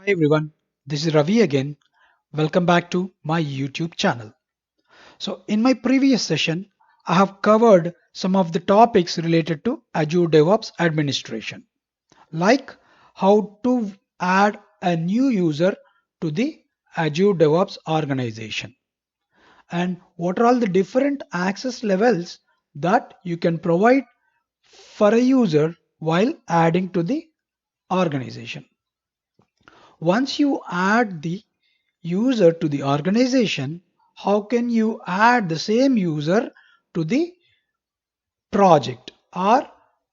Hi everyone, this is Ravi again. Welcome back to my YouTube channel. So, in my previous session, I have covered some of the topics related to Azure DevOps administration, like how to add a new user to the Azure DevOps organization, and what are all the different access levels that you can provide for a user while adding to the organization. Once you add the user to the organization, how can you add the same user to the project or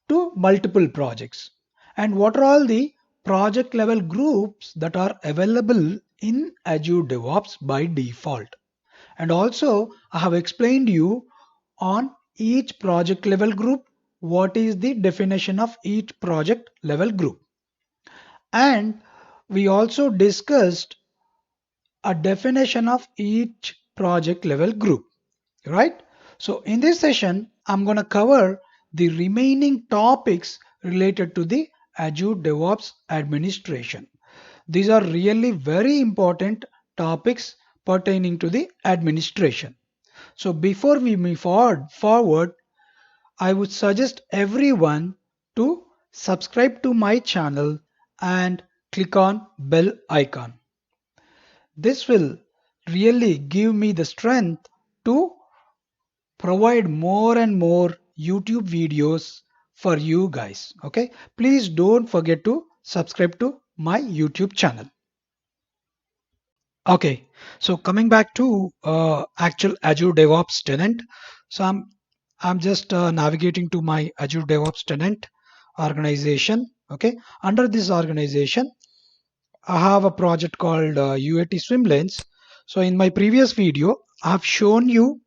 to multiple projects? And what are all the project level groups that are available in Azure DevOps by default? And also, I have explained you on each project level group what is the definition of each project level group. And we also discussed a definition of each project level group, right? So in this session, I'm going to cover the remaining topics related to the Azure DevOps administration. These are really very important topics pertaining to the administration. So before we move forward, I would suggest everyone to subscribe to my channel and click on bell icon. This will really give me the strength to provide more and more YouTube videos for you guys. Okay, please don't forget to subscribe to my YouTube channel. Okay, so coming back to actual Azure DevOps tenant, so I'm just navigating to my Azure DevOps tenant organization. Okay, under this organization, I have a project called UAT Swimlanes. So in my previous video, I have shown you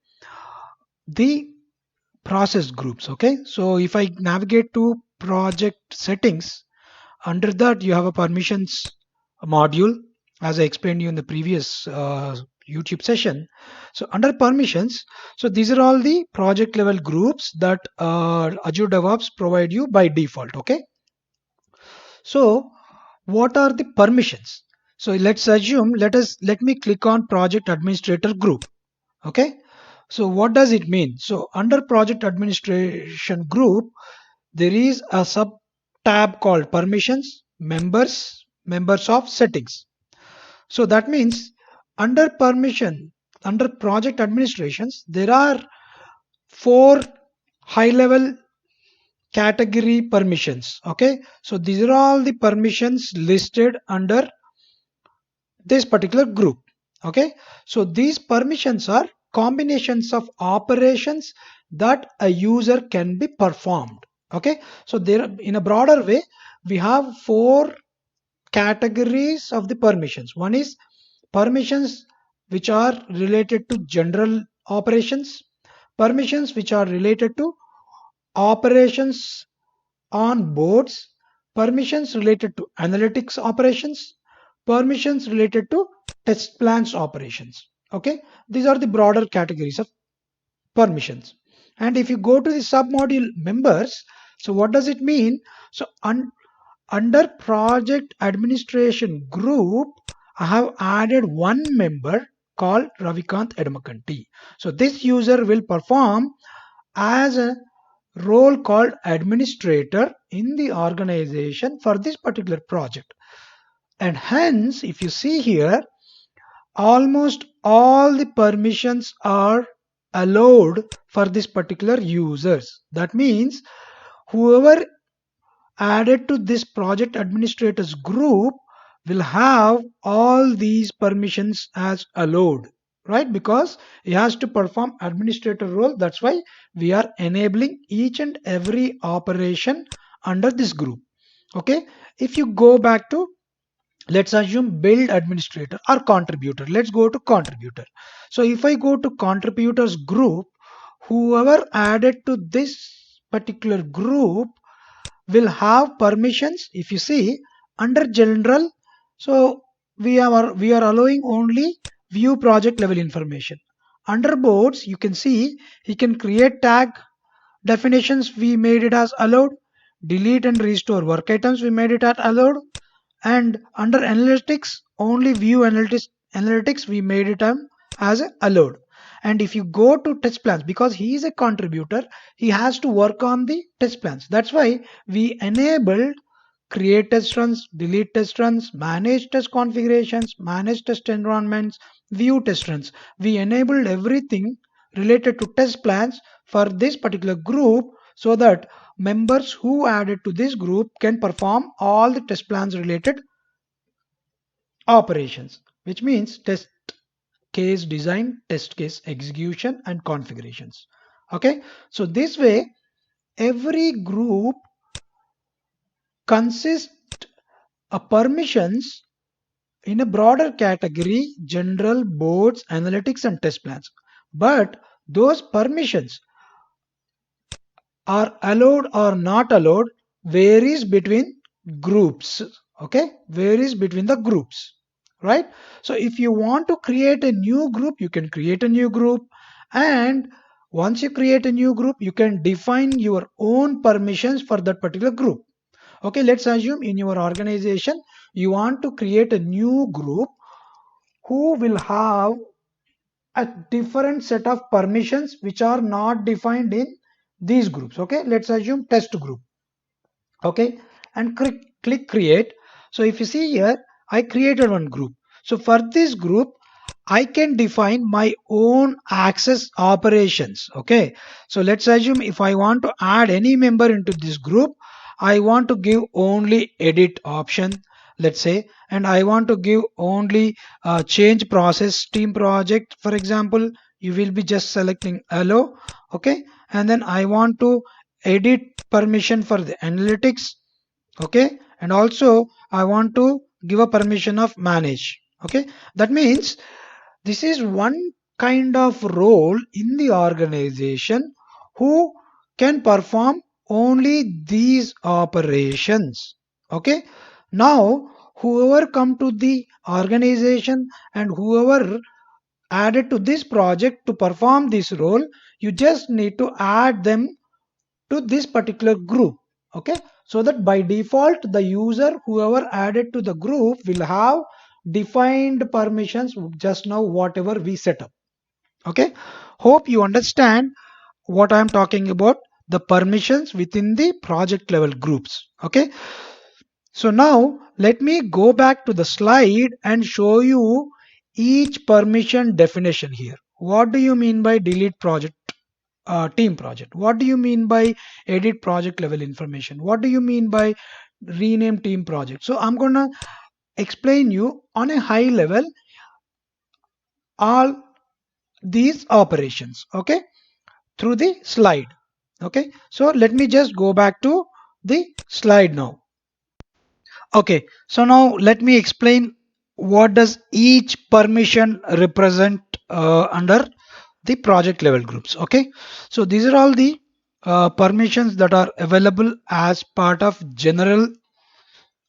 the process groups. Okay, so if I navigate to project settings, under that you have a permissions module, as I explained you in the previous YouTube session. So under permissions, so these are all the project level groups that Azure DevOps provide you by default. Okay, so what are the permissions? So let's assume, let me click on project administrator group. Okay, so what does it mean? So under project administration group, there is a sub tab called permissions, members of settings. So that means under permission, under project administrations, there are four high level category permissions. Okay, so these are all the permissions listed under this particular group. Okay, so these permissions are combinations of operations that a user can be performed. Okay, so there in a broader way we have four categories of the permissions. One is permissions which are related to general operations, permissions which are related to operations on boards, permissions related to analytics operations, permissions related to test plans operations. Okay, these are the broader categories of permissions. And if you go to the submodule members, so what does it mean? So under project administration group, I have added one member called Ravikant Edmakanti. So this user will perform as a role called administrator in the organization for this particular project. And hence, if you see here, almost all the permissions are allowed for this particular users. That means whoever added to this project administrators group will have all these permissions as allowed, right? Because he has to perform administrator role. That's why we are enabling each and every operation under this group. Okay, if you go back to, let's assume, build administrator or contributor. Let's go to contributor. So if I go to contributors group, whoever added to this particular group will have permissions. If you see under general, so we are allowing only view project level information. Under boards, you can see he can create tag definitions, we made it as allowed. Delete and restore work items, we made it as allowed. And under analytics, only view analytics we made it as a allowed. And if you go to test plans, because he is a contributor, he has to work on the test plans. That's why we enabled create test runs, delete test runs, manage test configurations, manage test environments, view test runs. We enabled everything related to test plans for this particular group, so that members who added to this group can perform all the test plans related operations, which means test case design, test case execution, and configurations. Okay, so this way every group consists of permissions in a broader category: general, boards, analytics, and test plans. But those permissions are allowed or not allowed varies between groups. Okay, varies between the groups, right? So if you want to create a new group, you can create a new group, and once you create a new group, you can define your own permissions for that particular group. Okay, let's assume in your organization you want to create a new group who will have a different set of permissions which are not defined in these groups. Okay, let's assume test group. Okay, and click create. So if you see here, I created one group. So for this group, I can define my own access operations. Okay, so let's assume if I want to add any member into this group, I want to give only edit option, let's say, and I want to give only change process team project, for example. You will be just selecting allow. Okay, and then I want to edit permission for the analytics. Okay, and also I want to give a permission of manage. Okay, that means this is one kind of role in the organization who can perform only these operations. Okay, now whoever come to the organization and whoever added to this project to perform this role, you just need to add them to this particular group. Okay, so that by default the user whoever added to the group will have defined permissions just now whatever we set up. Okay, hope you understand what I am talking about, the permissions within the project level groups. Okay, so now let me go back to the slide and show you each permission definition here. What do you mean by delete project team project? What do you mean by edit project level information? What do you mean by rename team project? So I'm gonna explain you on a high level all these operations. Okay, through the slide. Okay, so let me just go back to the slide now. Okay, so now let me explain what does each permission represent under the project level groups. Okay, so these are all the permissions that are available as part of general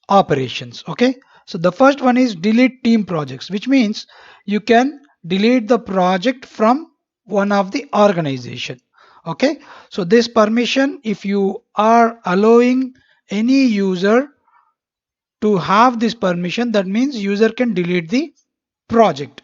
operations. Okay, so the first one is delete team projects, which means you can delete the project from one of the organization. Okay, so this permission, if you are allowing any user to have this permission, that means user can delete the project.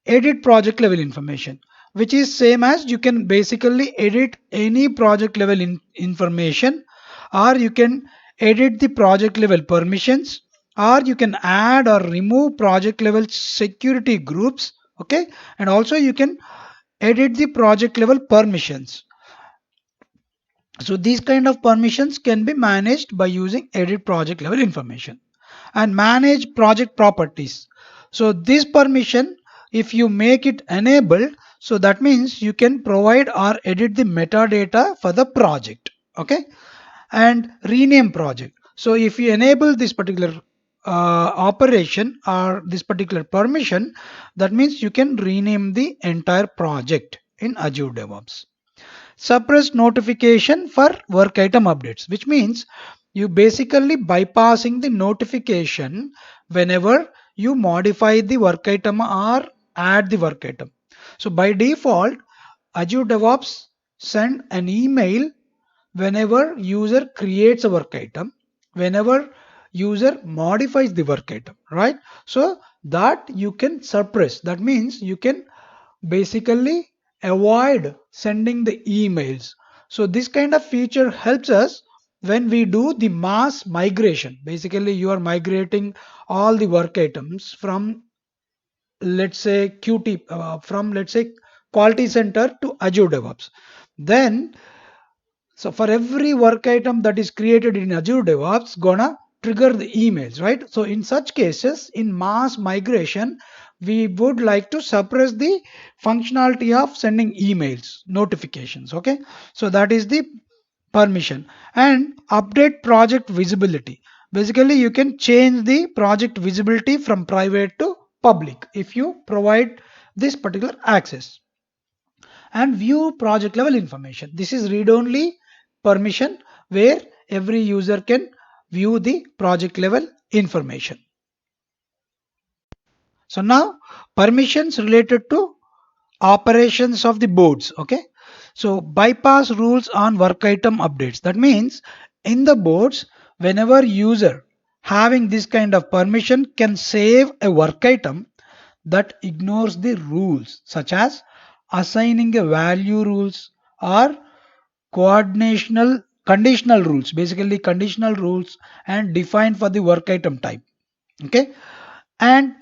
Edit project level information, which is same as you can basically edit any project level information, or you can edit the project level permissions, or you can add or remove project level security groups. Okay, and also you can edit the project level permissions. So these kind of permissions can be managed by using edit project level information. And manage project properties. So this permission, if you make it enabled, so that means you can provide or edit the metadata for the project. Okay, and rename project. So if you enable this particular operation or this particular permission, that means you can rename the entire project in Azure DevOps. Suppress notification for work item updates, which means you basically bypassing the notification whenever you modify the work item or add the work item. So by default, Azure DevOps send an email whenever user creates a work item, whenever user modifies the work item, right? So that you can suppress. That means you can basically avoid sending the emails. So this kind of feature helps us when we do the mass migration. Basically you are migrating all the work items from, let's say, qt from, let's say, quality center to Azure DevOps. Then so for every work item that is created in Azure DevOps, gonna trigger the emails, right? So in such cases, in mass migration, we would like to suppress the functionality of sending emails, notifications. Okay, so that is the permission. And update project visibility. Basically, you can change the project visibility from private to public if you provide this particular access. And view project level information. This is read only permission where every user can view the project level information. So now permissions related to operations of the boards. Okay, so bypass rules on work item updates. That means in the boards, whenever user having this kind of permission can save a work item that ignores the rules, such as assigning a value rules or coordinational conditional rules, basically conditional rules and defined for the work item type. Okay, and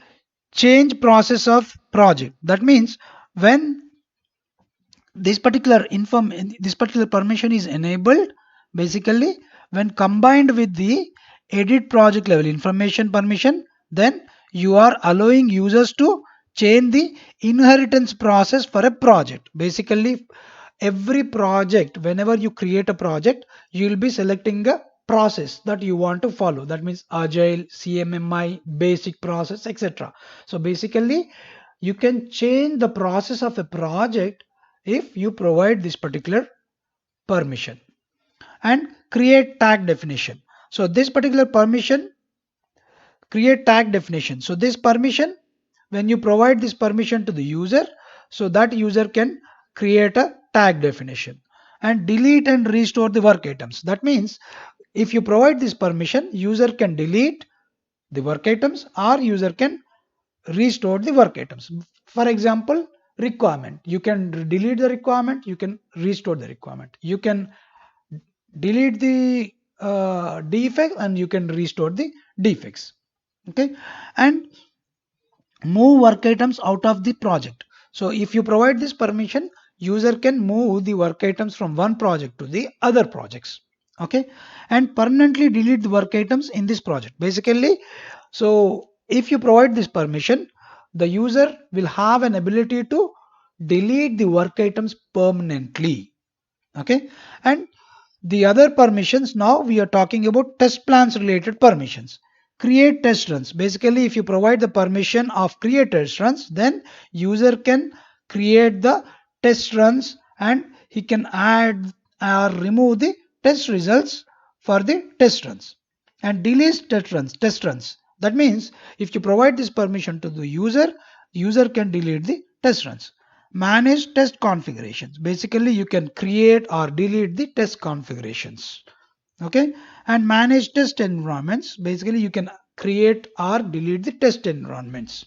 change process of project. That means when this particular permission is enabled, basically when combined with the edit project level information permission, then you are allowing users to change the inheritance process for a project. Basically every project, whenever you create a project, you will be selecting a process that you want to follow. That means agile, CMMI, basic process, etc. So basically you can change the process of a project if you provide this particular permission. And create tag definition. So this particular permission, create tag definition. So this permission, when you provide this permission to the user, so that user can create a tag definition. And delete and restore the work items. That means if you provide this permission, user can delete the work items or user can restore the work items. For example, requirement, you can delete the requirement, you can restore the requirement, you can delete the defects and you can restore the defects. Okay, and move work items out of the project. So if you provide this permission, user can move the work items from one project to the other projects. Okay, and permanently delete the work items in this project. Basically, so if you provide this permission, the user will have an ability to delete the work items permanently. Okay, and the other permissions, now we are talking about test plans related permissions. Create test runs. Basically if you provide the permission of create test runs, then user can create the test runs and he can add or remove the test results for the test runs. And delete test runs. That means if you provide this permission to the user can delete the test runs. Manage test configurations. Basically you can create or delete the test configurations. Okay, and manage test environments. Basically you can create or delete the test environments.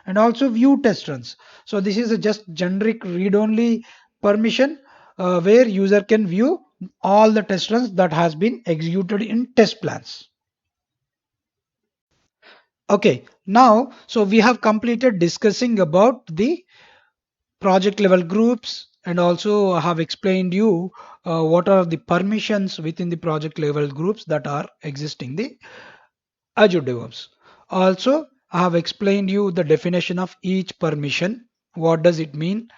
And also view test runs. So this is a just generic read only permission where user can view all the test runs that has been executed in test plans. Okay, now so we have completed discussing about the project level groups, and also I have explained you what are the permissions within the project level groups that are existing the Azure DevOps. Also I have explained you the definition of each permission, what does it mean,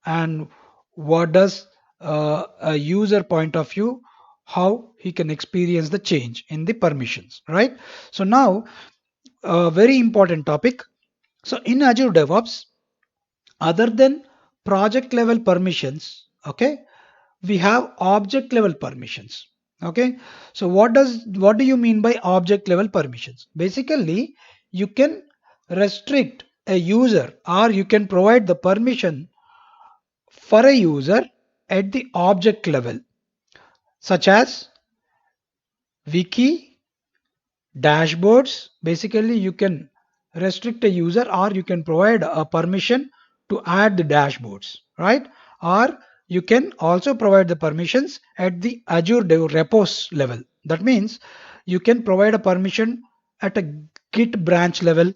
and what does a user point of view, how he can experience the change in the permissions, right? So now a very important topic. So in Azure DevOps, other than project level permissions, okay, we have object level permissions. Okay, so what do you mean by object level permissions? Basically you can restrict a user or you can provide the permission for a user at the object level, such as wiki, Dashboards, basically you can restrict a user or you can provide a permission to add the dashboards, right? Or you can also provide the permissions at the Azure Dev repos level. That means you can provide a permission at a Git branch level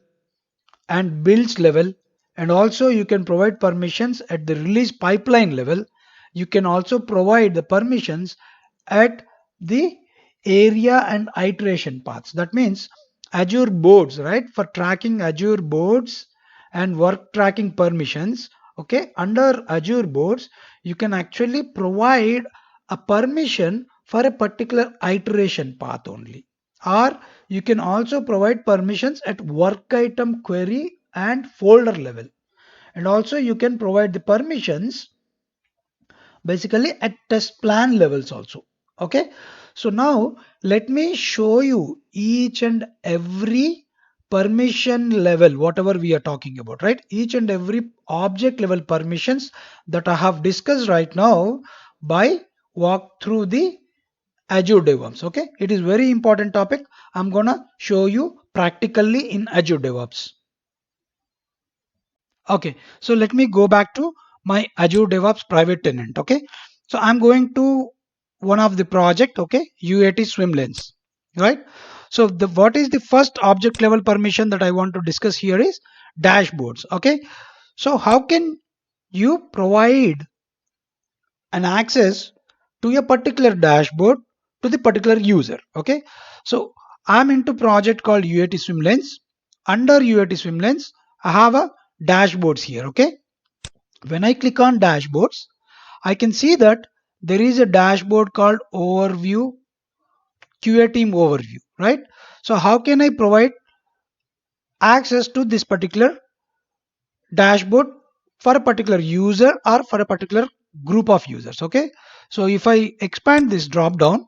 and builds level, and also you can provide permissions at the release pipeline level. You can also provide the permissions at the area and iteration paths. That means Azure boards, right? For tracking Azure boards and work tracking permissions, okay, under Azure boards you can actually provide a permission for a particular iteration path only, or you can also provide permissions at work item query and folder level, and also you can provide the permissions basically at test plan levels also. Okay, so now let me show you each and every permission level whatever we are talking about, right? Each and every object level permissions that I have discussed right now by walk through the Azure DevOps. Okay, it is very important topic. I'm gonna show you practically in Azure DevOps. Okay, so let me go back to my Azure DevOps private tenant. Okay, so I'm going to one of the project. Okay, UAT swim lanes, right? So the what is the first object level permission that I want to discuss here is dashboards. Okay, so how can you provide an access to a particular dashboard to the particular user? Okay, so I'm into project called UAT swim lanes. Under UAT swim lanes I have a dashboards here. Okay, when I click on dashboards I can see that there is a dashboard called overview, QA team overview, right? So how can I provide access to this particular dashboard for a particular user or for a particular group of users? Okay, so if I expand this drop down,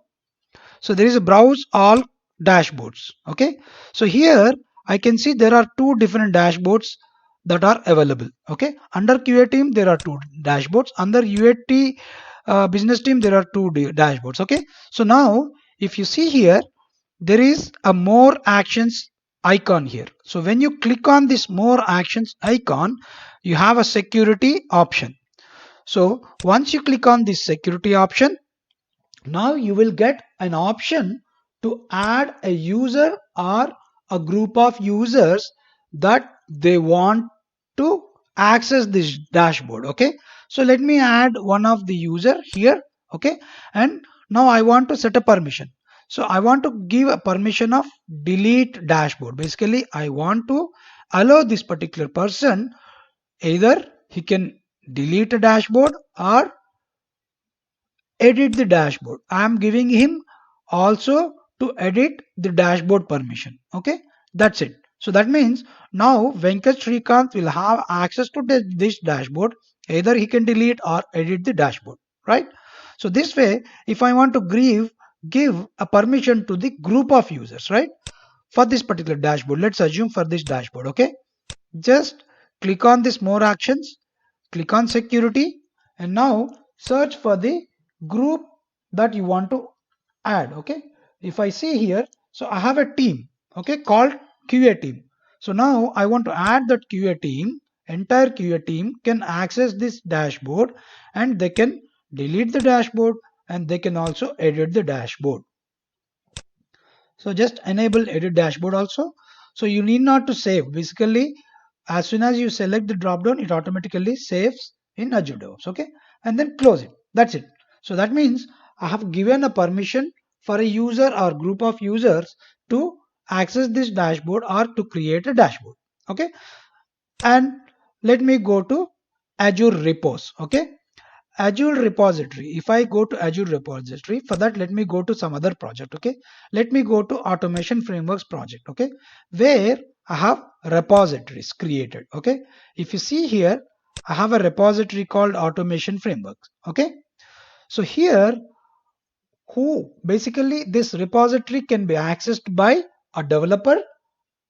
so there is a browse all dashboards. Okay, so here I can see there are two different dashboards that are available. Okay, under QA team there are two dashboards, under UAT business team there are two dashboards. Okay, so now if you see here there is a more actions icon here. So when you click on this more actions icon you have a security option. So once you click on this security option, now you will get an option to add a user or a group of users that they want to access this dashboard. Okay, so let me add one of the user here. Okay, and now I want to set a permission. So I want to give a permission of delete dashboard. Basically I want to allow this particular person either he can delete a dashboard or edit the dashboard. I am giving him also to edit the dashboard permission. Okay, that's it. So that means now Venkat Srikanth will have access to this dashboard. Either he can delete or edit the dashboard, right? So this way, if I want to give a permission to the group of users, right? For this particular dashboard, let's assume for this dashboard, okay? Just click on this more actions, click on security, and now search for the group that you want to add. Okay, if I see here, so I have a team, okay, called QA team. So now I want to add that QA team. Entire QA team can access this dashboard and they can delete the dashboard and they can also edit the dashboard. So just enable edit dashboard also. So you need not to save. Basically, as soon as you select the drop down, it automatically saves in Azure DevOps. Okay, and then close it. That's it. So that means I have given a permission for a user or group of users to access this dashboard or to create a dashboard. Okay, and let me go to Azure repos. Okay, Azure repository. If I go to Azure repository, for that let me go to some other project. Okay, let me go to automation frameworks project. Okay, where I have repositories created. Okay, if you see here I have a repository called automation frameworks. Okay, so here who basically this repository can be accessed by a developer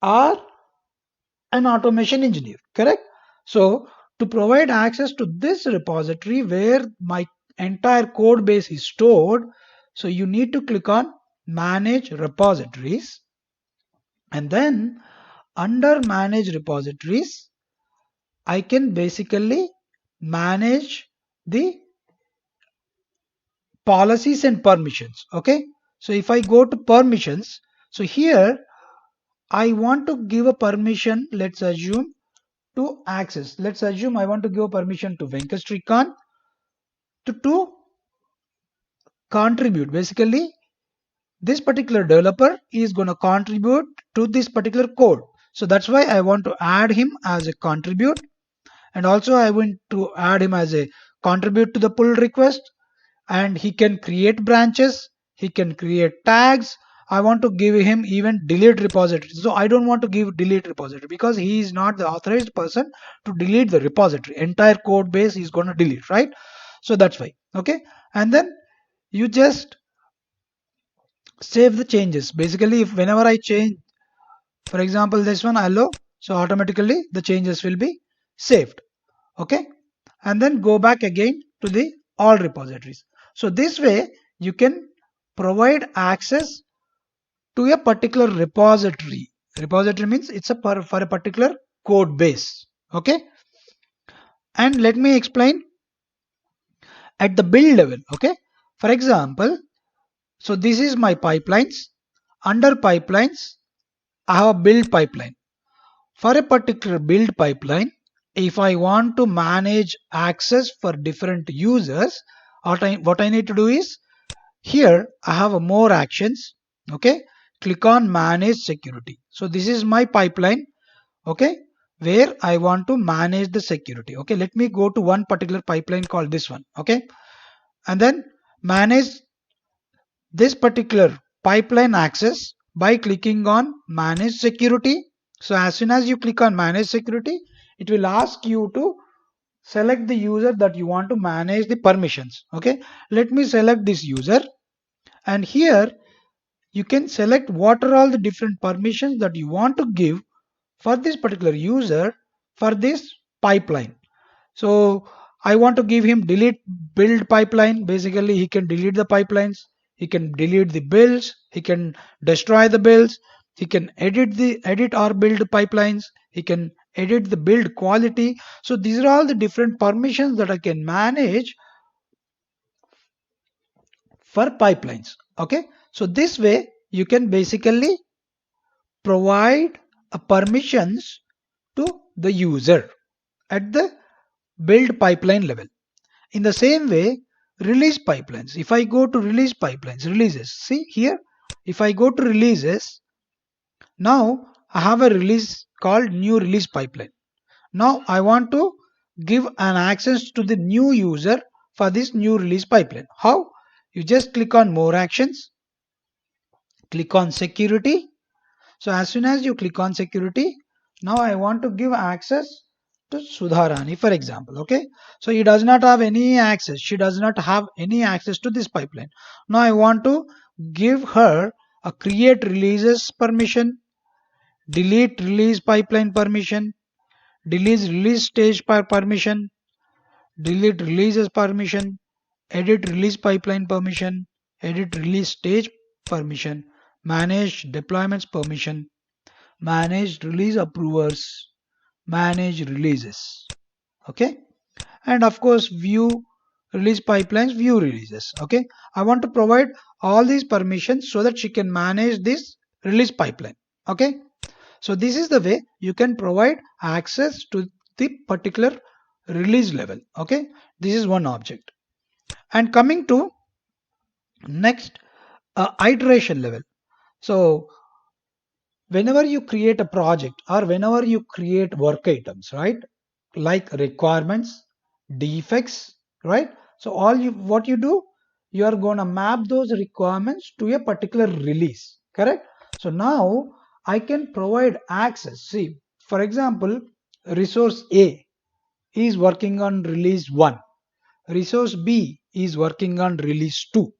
or an automation engineer, correct? So to provide access to this repository where my entire code base is stored, so you need to click on manage repositories, And then under manage repositories, I can basically manage the policies and permissions. Okay, so if I go to permissions, so here I want to give a permission, let's assume, to access. Let's assume I want to give a permission to Venkatri to contribute. Basically, this particular developer is going to contribute to this particular code. So that's why I want to add him as a contribute, and also I want to add him as a contribute to the pull request, and he can create branches, he can create tags. I want to give him even delete repository. So I don't want to give delete repository because he is not the authorized person to delete the repository. Entire code base is going to delete, right? So that's why. Okay, and then you just save the changes. Basically, if whenever I change, for example, this one allow, so automatically the changes will be saved. Okay, and then go back again to the all repositories. So this way you can provide access to a particular repository. Repository means it's a for a particular code base. Okay, and let me explain at the build level. Okay, for example, so this is my pipelines. Under pipelines, I have a build pipeline. For a particular build pipeline, if I want to manage access for different users, what I need to do is, here I have a more actions. Okay, click on manage security. So this is my pipeline. Okay, where I want to manage the security. Okay, let me go to one particular pipeline called this one. Okay, and then manage this particular pipeline access by clicking on manage security. So as soon as you click on manage security, it will ask you to select the user that you want to manage the permissions. Okay, let me select this user, and here you can select what are all the different permissions that you want to give for this particular user for this pipeline. So I want to give him delete build pipeline. Basically, he can delete the pipelines, he can delete the builds, he can destroy the builds, he can edit or build pipelines, he can edit the build quality. So these are all the different permissions that I can manage for pipelines. Okay, so this way you can basically provide a permissions to the user at the build pipeline level. In the same way, release pipelines. If I go to release pipelines, releases, see here, if I go to releases, now I have a release called new release pipeline. Now I want to give an access to the new user for this new release pipeline. How? You just click on more actions, click on security. So as soon as you click on security, now I want to give access to Sudharani, for example. Okay, so he does not have any access, she does not have any access to this pipeline. Now I want to give her a create releases permission, delete release pipeline permission, delete release stage permission, delete releases permission, edit release pipeline permission, edit release stage permission, manage deployments permission, manage release approvers, manage releases. Okay, and of course view release pipelines, view releases. Okay, I want to provide all these permissions so that she can manage this release pipeline. Okay, so this is the way you can provide access to the particular release level. Okay, this is one object. And coming to next, iteration level. So whenever you create a project or whenever you create work items, right, like requirements, defects, right, so all you what you do, you are going to map those requirements to a particular release, correct? So now I can provide access. See, for example, resource A is working on release 1, resource B is working on release 2,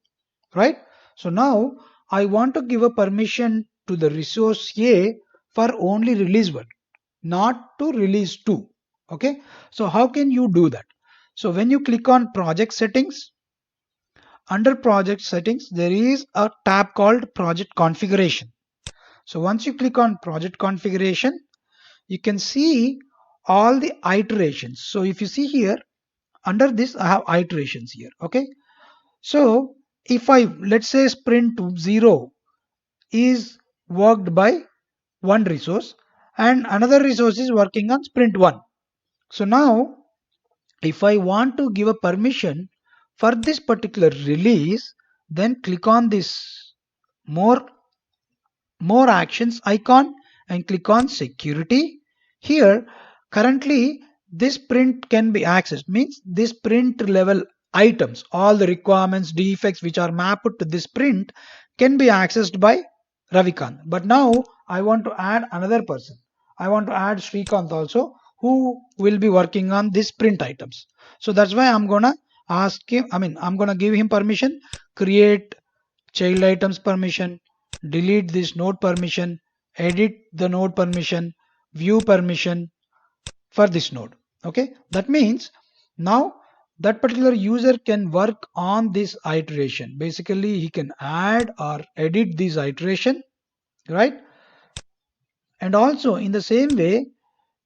right? So now I want to give a permission to the resource A for only release 1, not to release 2. Okay, so how can you do that? So when you click on project settings, under project settings there is a tab called project configuration. So once you click on project configuration, you can see all the iterations. So if you see here, under this I have iterations here. Okay, so if I, let's say, sprint 0 is worked by one resource and another resource is working on sprint 1. So now if I want to give a permission for this particular release, then click on this more more actions icon and click on security. Here currently this print can be accessed, means this print level items, all the requirements, defects which are mapped to this print can be accessed by Ravikant. But now I want to add another person. I want to add Srikanth also, who will be working on this print items. So that's why I'm gonna ask him, I'm gonna give him permission, create child items permission, delete this node permission, edit the node permission, view permission for this node. Okay, that means now that particular user can work on this iteration. Basically, he can add or edit this iteration, right? And also in the same way,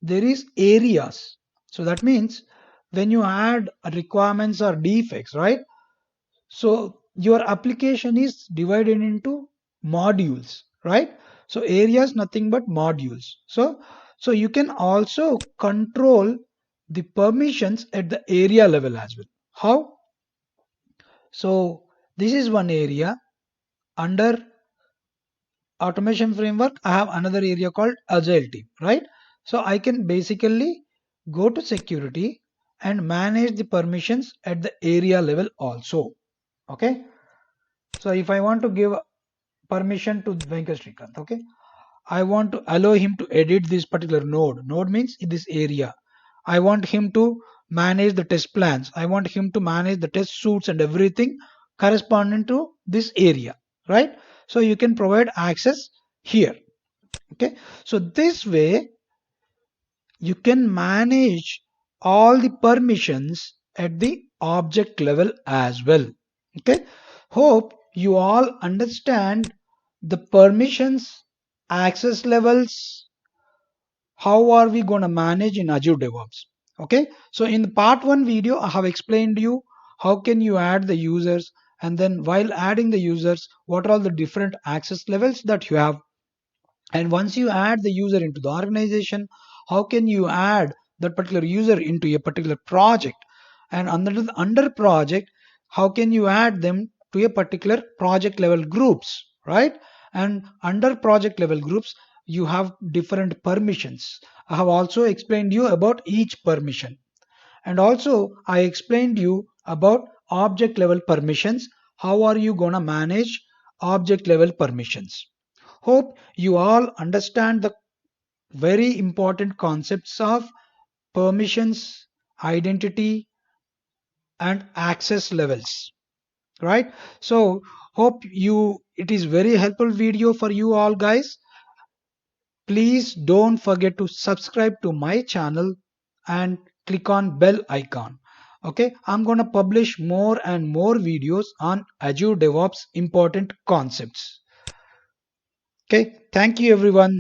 there is areas. So that means when you add requirements or defects, right? So your application is divided into modules, right? So areas nothing but modules. So you can also control the permissions at the area level as well. How? So this is one area. Under automation framework, I have another area called agile team, right? So I can basically go to security and manage the permissions at the area level also. Okay, so if I want to give permission to Venkat Srikanth, okay, I want to allow him to edit this particular node. Node means in this area. I want him to manage the test plans. I want him to manage the test suits and everything corresponding to this area, right? So you can provide access here. Okay, so this way you can manage all the permissions at the object level as well. Okay, hope you all understand the permissions, access levels, how are we going to manage in Azure DevOps. Okay, so in the part 1 video I have explained you how can you add the users, and then while adding the users what are all the different access levels that you have, and once you add the user into the organization, how can you add that particular user into a particular project, and under project how can you add them to a particular project level groups, right? And under project level groups you have different permissions. I have also explained you about each permission, and also I explained you about object level permissions. How are you going to manage object level permissions? Hope you all understand the very important concepts of permissions, identity, and access levels, right? So hope you it is very helpful video for you all guys. Please don't forget to subscribe to my channel and click on bell icon. Okay, I'm going to publish more and more videos on Azure DevOps important concepts. Okay, thank you everyone.